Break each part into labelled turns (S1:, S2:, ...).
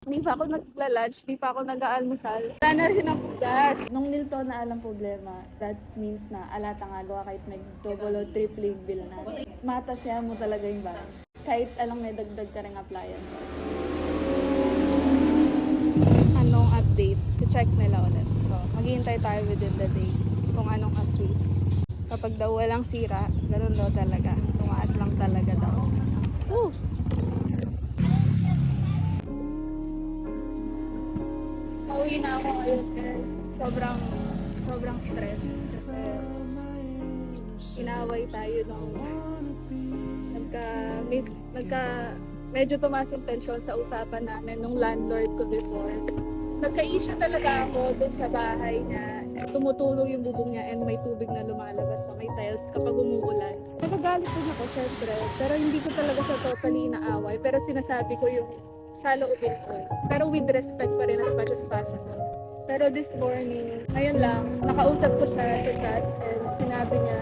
S1: Hindi pa ako nagla-lunch, hindi pa ako nag-aalmusal. Wala na rin ang gas. Nung nilito na alam problema, that means na alata nga gawa kahit nag-double o triple bill na. Matasya mo talaga yung balance. Kahit alam may dagdag ka rin appliance. Anong update? I-check nila ulit. So, maghihintay tayo within the day kung anong update. Kapag daw walang sira, ganun daw talaga. Tumaas lang talaga daw. Woo! Pauwi na ako ngayon. Sobrang stress. Kasi inaway tayo nung medyo tumaas yung tension sa usapan namin nung landlord ko before. Nagka-issue talaga ako dun sa bahay niya. Tumutulo yung bubong niya and may tubig na lumalabas sa may tiles kapag umuulan. Nagagalit din ako, syempre. Pero hindi ko talaga siya totally inaaway. Pero sinasabi ko yung sa loobin ko. Pero with respect pa rin as much as possible. Pero this morning, ngayon lang, nakausap ko siya sa chat and sinabi niya,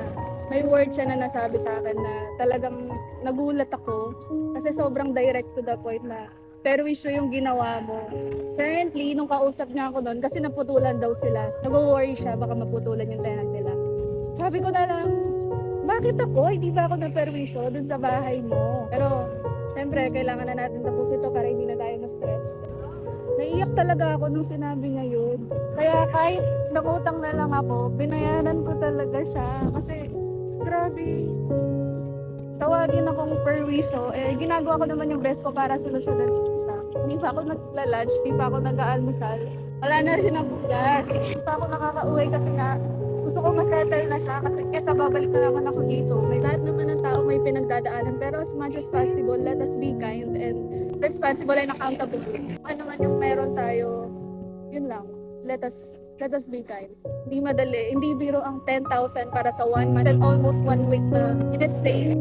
S1: may word siya na nasabi sa akin na talagang nagulat ako kasi sobrang direct to the point na pero issue yung ginawa mo. Currently, nung kausap niya ako noon, kasi naputulan daw sila. Nag-worry siya, baka maputulan yung tenant nila. Sabi ko na lang, bakit ako? Hindi ba ako nagperwisyo dun sa bahay mo? Pero, siyempre, kailangan na natin tapusin ito para hindi na tayo ma-stress. Naiyak talaga ako nung sinabi niya yun. Kaya kahit nakutang na lang ako, binayaran ko talaga siya. Kasi, grabe. Tawagin akong perwiso, ginagawa ko naman yung best ko para solusyonan siya. Hindi pa ako nagla-lunch, hindi pa ako nag-aalmusal. Wala na rin ang gas. Hindi pa ako nakaka-uwi kasi nga gusto ko ma-settle na siya kasi kesa babalik na naman ako dito. May lahat naman ng tao may pinagdadaanan pero as much as possible, let us be kind and responsible and accountable. Ano man yung meron tayo, yun lang. Let us be kind. Hindi madali, hindi biro ang 10,000 para sa 1 month and almost 1 week na in-stay.